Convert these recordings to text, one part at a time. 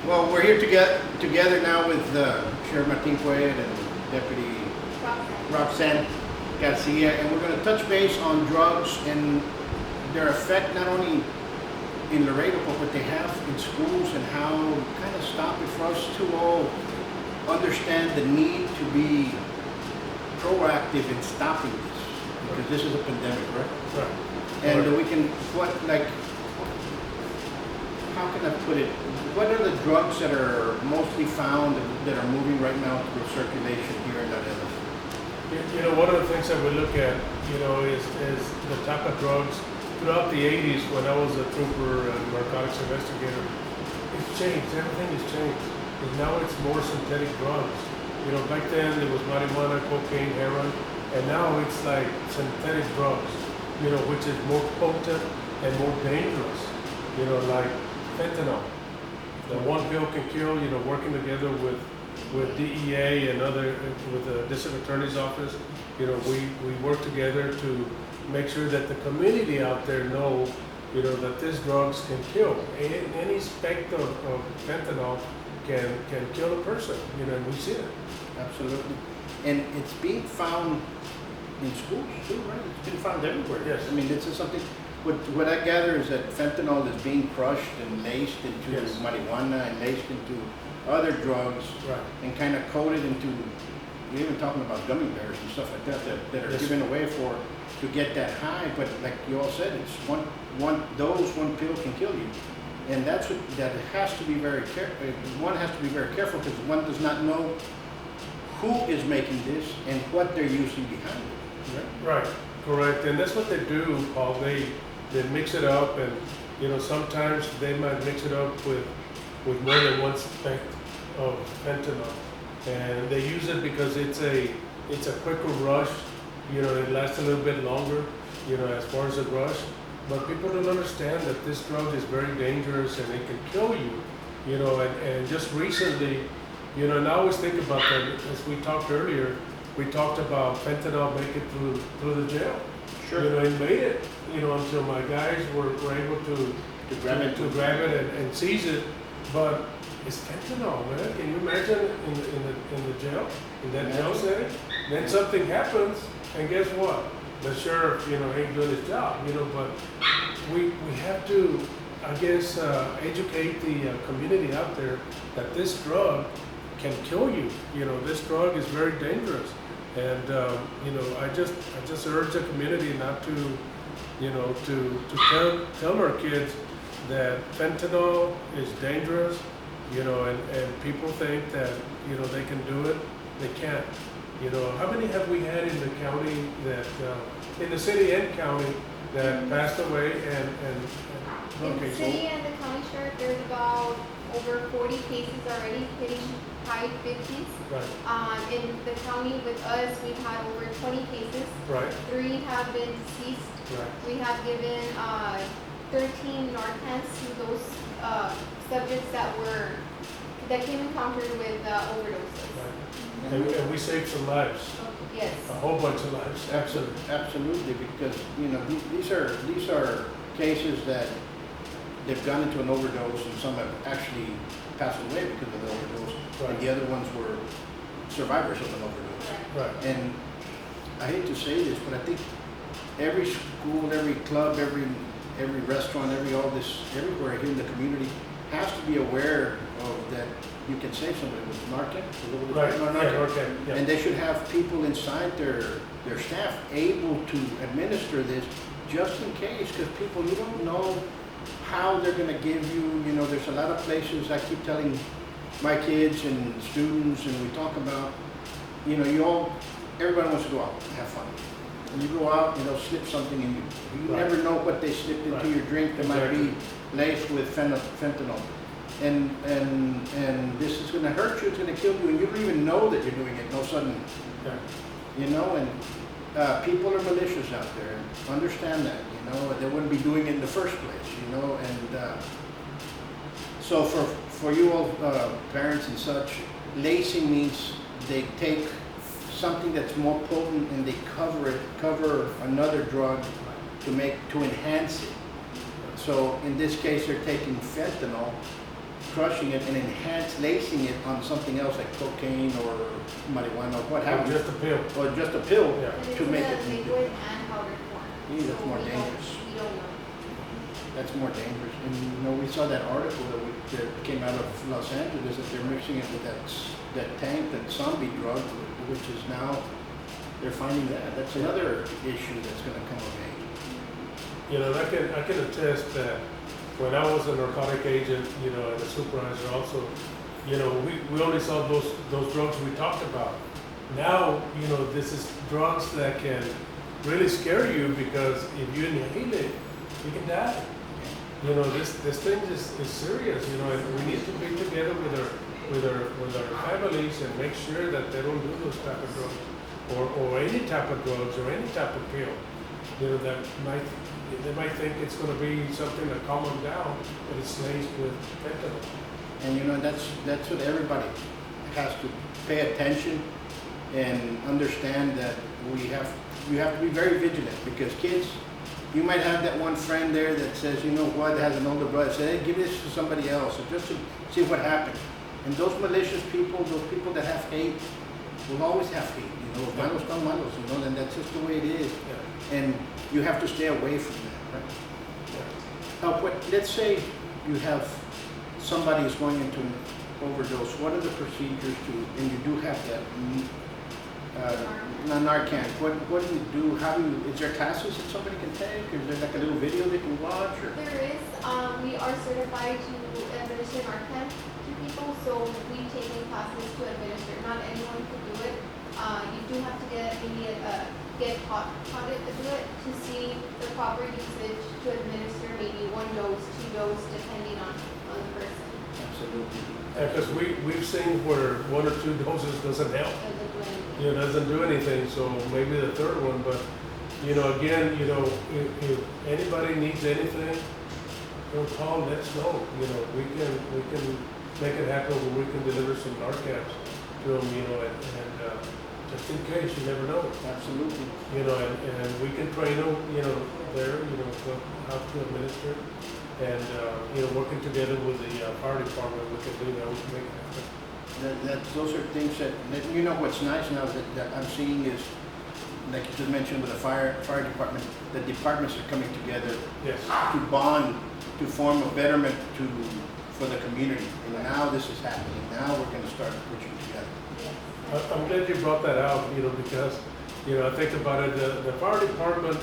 Well, we're here together now with Sheriff Martin Cuellar and Deputy Roxy Garcia, and we're going to touch base on drugs and their effect not only in Laredo, but what they have in schools and how kind of stop it for us to all understand the need to be proactive in stopping this, because this is a pandemic, right? Right. And we can, how can I put it? What are the drugs that are mostly found that are moving right now through circulation here in Laredo? You know, one of the things that we look at, you know, is the type of drugs. Throughout the 80s, when I was a trooper and narcotics investigator, it's changed. Everything has changed. And now it's more synthetic drugs. You know, back then it was marijuana, cocaine, heroin, and now it's like synthetic drugs, you know, which is more potent and more dangerous. You know, like fentanyl. The one pill can kill. You know, working together with DEA and with the district attorney's office, you know, we work together to make sure that the community out there know, you know, that these drugs can kill. Any speck of fentanyl can kill a person, you know, and we see it. Absolutely. And it's being found in schools too, right? It's been found everywhere. Yes. I mean, this is something, what I gather is that fentanyl is being crushed and laced into Yes. marijuana and laced into other drugs, Right. and kind of coated into, you're even talking about gummy bears and stuff like that are Yes. given away to get that high, but like you all said, it's one pill can kill you. And that has to be very careful. One has to be very careful because one does not know who is making this and what they're using behind it. Right? Right, correct. And that's what they do, Paul. They mix it up, and you know, sometimes they might mix it up with more than one speck of fentanyl, and they use it because it's a quicker rush. You know, it lasts a little bit longer, you know, as far as the rush. But people don't understand that this drug is very dangerous and it can kill you, you know, and just recently, you know, and I always think about that, as we talked earlier, we talked about fentanyl making it through the jail. Sure. You know, it made it, you know, until my guys were able to grab it and seize it. But it's fentanyl, man. Can you imagine in the jail, in that jail setting? Then something happens, and guess what? The sheriff, you know, ain't doing his job, you know. But we have to, I guess, educate the community out there that this drug can kill you. You know, this drug is very dangerous, and you know, I just urge the community not to, you know, to tell our kids that fentanyl is dangerous, you know, and people think that, you know, they can do it. They can't. You know, how many have we had in the county that, in the city and county, that passed away and in the city and the county sheriff, there's about over 40 cases already hitting high 50s. Right. In the county with us, we've had over 20 cases. Right. 3 have been deceased. Right. We have given 13 Narcans to those subjects that came in contact with overdoses. Right. And we saved some lives. Yes. A whole bunch of lives. Absolutely, because you know these are cases that they've gone into an overdose, and some have actually passed away because of the overdose, Right. and the other ones were survivors of an overdose. Right. And I hate to say this, but I think every school, every club, every restaurant, everywhere here in the community has to be aware of that. You can save somebody with Narcan. Right. Narcan. Yeah, okay. Yeah. And they should have people inside their staff able to administer this just in case, because people, you don't know how they're going to give you, you know, there's a lot of places. I keep telling my kids and students, and we talk about, you know, everybody wants to go out and have fun. And you go out, and they'll slip something in you. You Right. never know what they slipped into your drink that might be laced with fentanyl. And this is going to hurt you, it's going to kill you, and you don't even know that you're doing it, no sudden, Yeah. you know, and people are malicious out there, understand that, you know, they wouldn't be doing it in the first place, you know, and so for you all parents and such, lacing means they take something that's more potent and they cover another drug to enhance it. So in this case, they're taking fentanyl, crushing it and enhance lacing it on something else like cocaine or marijuana or what have Or you. just a pill. Or just a pill Yeah. And it's to in make a it. liquid and powdered form. Yeah, that's So more we don't- dangerous. We don't know. That's more dangerous. And you know, we saw that article that came out of Los Angeles that they're mixing it with that tank, that zombie drug, which is now, they're finding that. That's another issue that's gonna come of age. You know, and I can attest that when I was a narcotic agent, you know, and a supervisor also, you know, we only saw those drugs we talked about. Now, you know, this is drugs that can really scare you because if you inhale it, you can die. You know, this thing is serious, you know, and we need to be together with our families and make sure that they don't do those type of drugs or any type of drugs or any type of pill. You know, they might think it's going to be something to calm them down, but it's laced with fentanyl. And you know, that's what everybody has to pay attention and understand that you have to be very vigilant because kids, you might have that one friend there that says, you know what, has an older brother, say, hey, give this to somebody else, or just to see what happens. And those malicious people, those people that have hate, will always have hate, you know, malos con malos, you know, and that's just the way it is. Yeah. And you have to stay away from that, right? Let's say you have somebody is going into an overdose. What are the procedures and you do have that Narcan? What do you do? Is there classes that somebody can take? Is there like a little video they can watch? Or? There is, we are certified to administer Narcan to people, so we've taken classes to administer. Not anyone can do it. You do have to get taught it to do it to see the proper usage to administer maybe 1 dose, 2 dose, depending on the person. Absolutely. Because we've seen where 1 or 2 doses doesn't help. Doesn't do anything. You know, doesn't do anything, so maybe the 3rd one, but, you know, again, you know, if anybody needs anything, you know, call, let us know, you know, we can make it happen where we can deliver some Narcans to them, you know, and just in case, you never know. Absolutely. You know, and we can train them, you know, there, you know, how to administer. And, you know, working together with the fire department, we can do that, we can make it happen. Those are things that you know what's nice now that I'm seeing is, like you just mentioned with the fire department, the departments are coming together Yes. to bond, to form a betterment for the community. And now this is happening. Now we're going to start pushing together. I'm glad you brought that out, you know, because, you know, I think about it, the fire department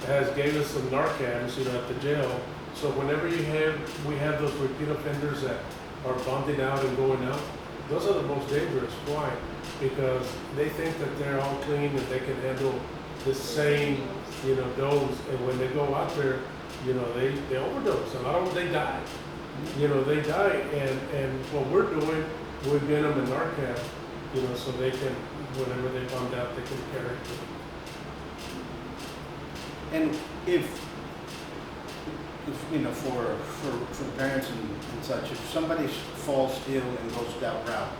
has gave us some Narcans, you know, at the jail. So whenever we have those repeat offenders that are bonding out and going out, those are the most dangerous. Why? Because they think that they're all clean and they can handle the same, you know, dose. And when they go out there, you know, they overdose. A lot of them, they die. You know, they die. And what we're doing, we're giving them a Narcan, you know, so they can, whenever they bond out, they can carry it. And if you know, for parents and such, if somebody falls ill and goes that route,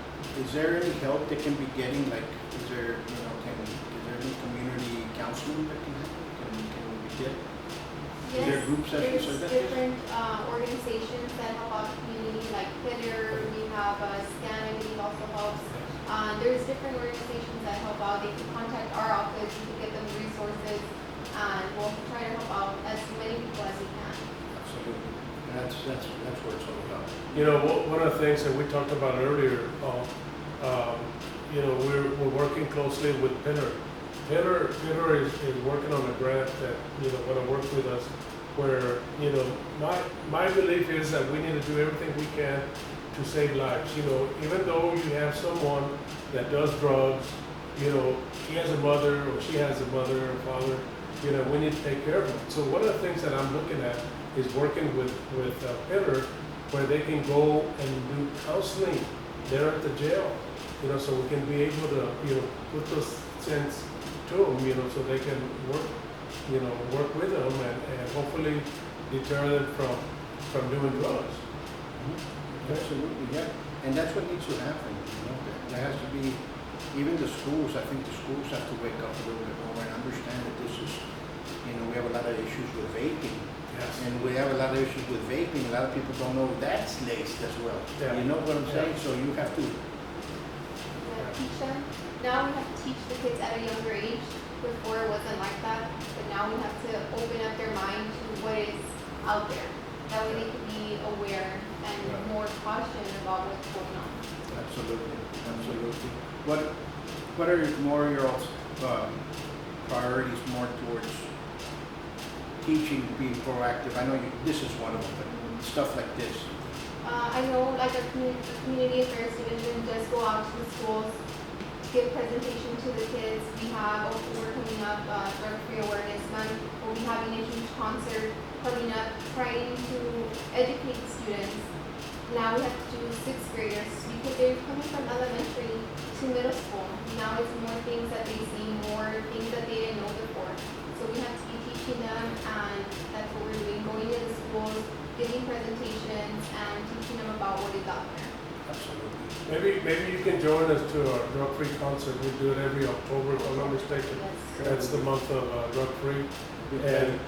is there any help they can be getting? Like, is there any community counseling that can happen? Can we get? Yes, there group sessions or there's that? different organizations that help out the community, like Cuellar, we have SCAN, I believe also helps. There's different organizations that help out. They can contact our office, we can get them resources, and we'll try to help out as many people as we can. Absolutely. That's what it's all about. You know, one of the things that we talked about earlier, you know, we're working closely with Pillar. Pillar is working on a grant that, you know, want to work with us where, you know, my belief is that we need to do everything we can to save lives. You know, even though you have someone that does drugs, you know, he has a mother or she has a mother or father, you know, we need to take care of them. So one of the things that I'm looking at is working with Pillar, where they can go and do counseling there at the jail, you know, so we can be able to, you know, put those sense to them, you know, so they can work with them and hopefully deter them from doing drugs. Mm-hmm. Absolutely, yeah. And that's what needs to happen, you know. There has to be, even the schools, I think the schools have to wake up a little bit more and understand that this is, you know, we have a lot of issues with vaping. Yes. And we have a lot of issues with vaping. A lot of people don't know that's laced as well. Yeah. You know what I'm saying? So you have to, We have to teach them. Now we have to teach the kids at a younger age. Before it wasn't like that, but now we have to open up their mind to what is out there. That way they can be aware and Right. more cautious about what's going on. absolutely, absolutely. What are more your priorities more towards teaching, being proactive? I know this is one of them, but stuff like this. I know like a community affairs division does go out to the schools, give presentation to the kids. We're coming up, Drug-Free Awareness Month. We'll be having a huge concert coming up, trying to educate students. Now we have to do sixth graders because they're coming from elementary to middle school. Now it's more things that they see, more things that they didn't know before. So we have to be teaching them, and that's what we're doing, going to the schools, giving presentations, and teaching them about what is out there. Absolutely. Maybe you can join us to our drug-free concert. We do it every October, if I'm not mistaken. Yes. That's the month of drug-free. And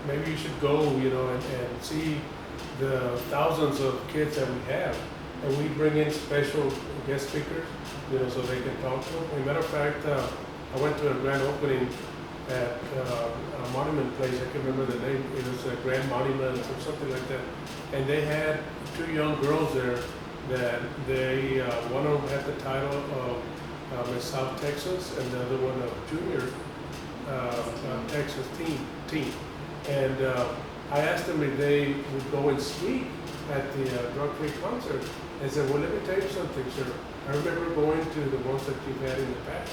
maybe you should go, and see the thousands of kids that we have. And we bring in special guest speakers, so they can talk to them. As a matter of fact, I went to a grand opening at a monument place. I can't remember the name. It was a Grand Monument or something like that. And they had two young girls there that one of them had the title of Miss South Texas, and the other one of Junior Texas teen. And I asked them if they would go and speak at the drug-free concert. And said, well, let me tell you something, sir. I remember going to the ones that you've had in the past.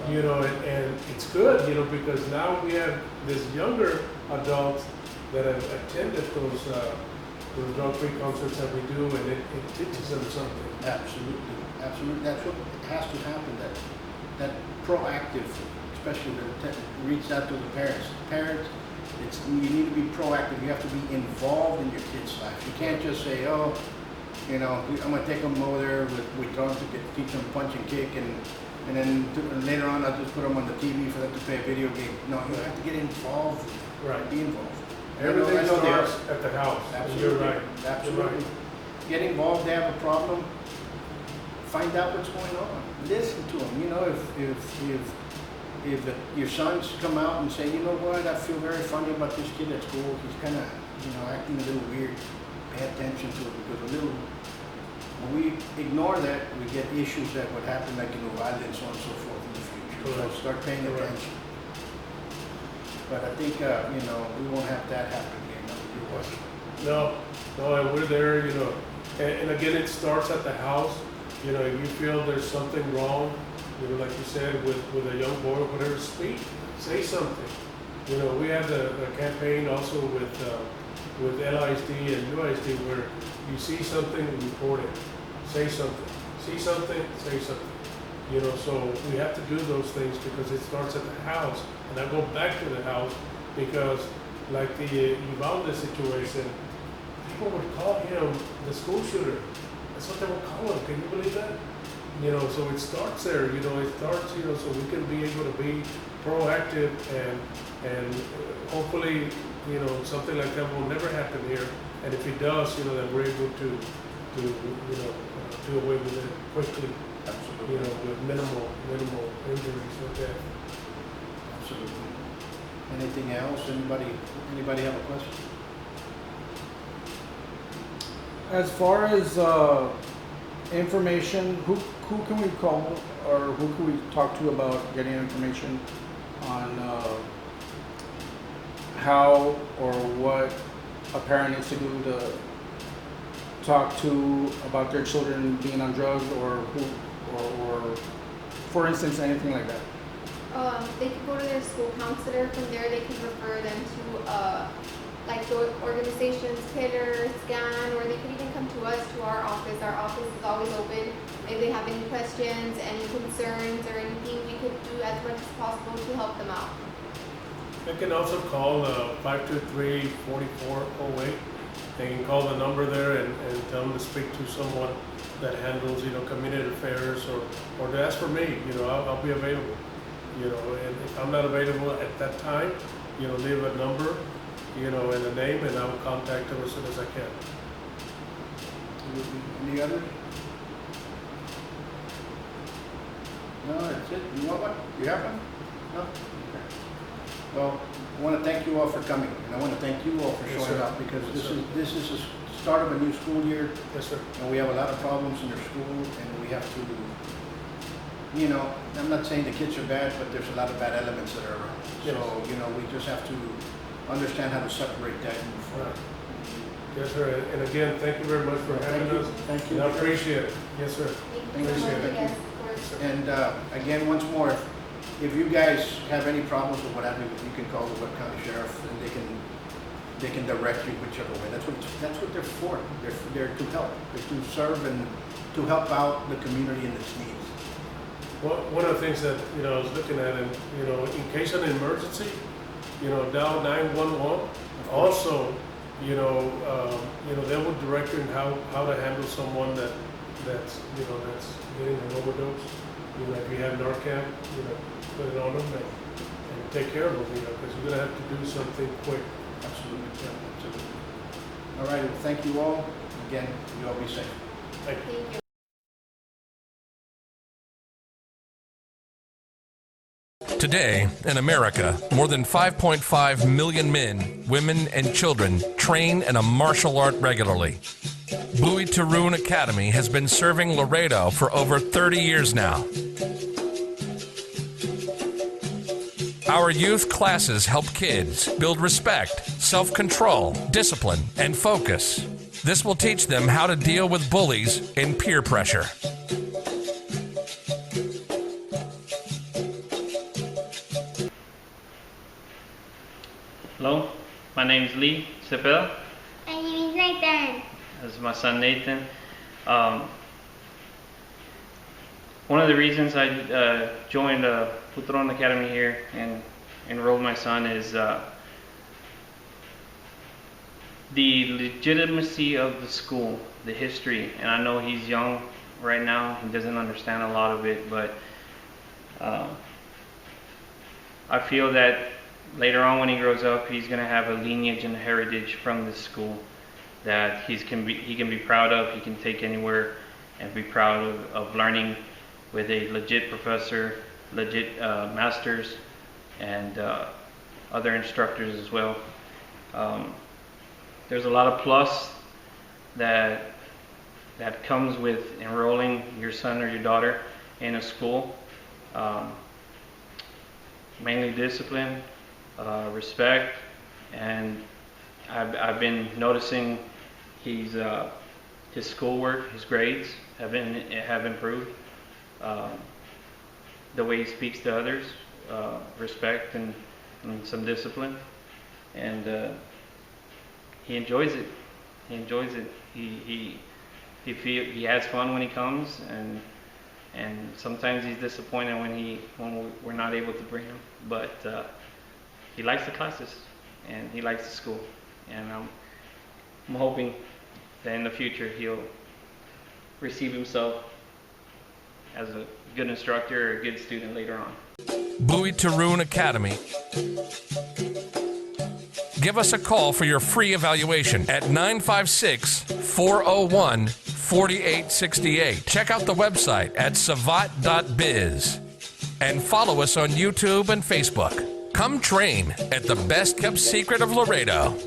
And it's good, because now we have this younger adults that have attended those drug-free concerts that we do, and it teaches them something. Absolutely, absolutely. That's what has to happen. That proactive, especially that reach out to the parents. Parents, you need to be proactive. You have to be involved in your kids' life. You can't just say, oh, I'm gonna take them over there with Buitron to teach them punch and kick, and then later on I'll just put them on the TV for them to play a video game. No, you have to get involved. Right. Be involved. Everything I know starts at the house. Absolutely. You're right. Absolutely. You're right. Get involved. They have a problem. Find out what's going on. Listen to them. If your sons come out and say, you know what, I feel very funny about this kid at school. He's kind of, acting a little weird. Pay attention to it, because when we ignore that, we get issues that would happen, like Uvalde and so on and so forth in the future. Correct. So start paying Correct. attention. But I think, we won't have that happen here. No, and we're there, and again, it starts at the house. If you feel there's something wrong, like you said, with a young boy or whatever, speak, say something. We have the campaign also with LISD and UISD, where you see something, report it. Say something. See something, say something. So we have to do those things because it starts at the house. And I go back to the house because, like the Uvalde situation, people would call him the school shooter. That's what they would call him. Can you believe that? So it starts there. It starts, so we can be able to be proactive and hopefully, something like that will never happen here. And if it does, that we're able to do away with it quickly. Absolutely. With minimal injuries or death. Absolutely. Anything else? Anybody have a question? As far as information, who can we call or who can we talk to about getting information on how or what a parent needs to do to talk to about their children being on drugs, or for instance, anything like that? They can go to their school counselor. From there, they can refer them to like the organizations, Cuellar, Scan, or they can even come to us, to our office. Our office is always open. If they have any questions, any concerns, or anything, we could do as much as possible to help them out. They can also call 523-4408. They can call the number there and tell them to speak to someone that handles, community affairs, or to ask for me. I'll be available. And if I'm not available at that time, leave a number, you know, and a name, and I will contact them as soon as I can. Any others? No, that's it. You want one? You have one? No? Okay. Well, I want to thank you all for coming, and I want to thank you all for Yes, showing sir. up, because Yes, sir. this is the start of a new school year, Yes, sir. and we have a lot of problems in our school, and we have to, you know, I'm not saying the kids are bad, but there's a lot of bad elements that are around. Yes. So, you know, we just have to understand how to separate that and move forward. Yes, sir. And again, thank you very much for having us. Thank you. And I appreciate it. Yes, sir. Thank you so much, Appreciate it. again, for And again, once more, if you guys have any problems or what have you, you can call the Webb County Sheriff, and they can direct you whichever way. That's what they're for. They're to help. They're to serve and to help out the community in its needs. Well, one of the things that, you know, I was looking at, and, you know, in case of an emergency, you know, dial 911. Also, you know, they will direct you in how to handle someone that's getting an overdose. You know, if you have Narcan, you know, put it on them and take care of them, you know, because you're gonna have to do something quick. Absolutely. Yeah, absolutely. All right. Well, thank you all. Again, you all be safe. Thank you. Thank you. Today, in America, more than 5.5 million men, women, and children train in a martial art regularly. Buitron Academy has been serving Laredo for over 30 years now. Our youth classes help kids build respect, self-control, discipline, and focus. This will teach them how to deal with bullies and peer pressure. Hello, my name is Lee Cepeda. My name is Nathan. This is my son Nathan. One of the reasons I joined Buitron Academy here and enrolled my son is the legitimacy of the school, the history. And I know he's young right now, he doesn't understand a lot of it, but I feel that later on when he grows up, he's going to have a lineage and a heritage from this school that he can be proud of. He can take anywhere and be proud of learning with a legit professor, legit masters, and other instructors as well. There's a lot of plus that comes with enrolling your son or your daughter in a school. Mainly discipline, respect, and I've been noticing his schoolwork, his grades have improved. The way he speaks to others, respect and some discipline, and he enjoys it. He enjoys it. He has fun when he comes, and sometimes he's disappointed when we're not able to bring him, but he likes the classes and he likes the school, and I'm hoping that in the future he'll receive himself as a good instructor or a good student later on. Buitron Academy. Give us a call for your free evaluation at 956-401-4868. Check out the website at savate.biz and follow us on YouTube and Facebook. Come train at the best kept secret of Laredo.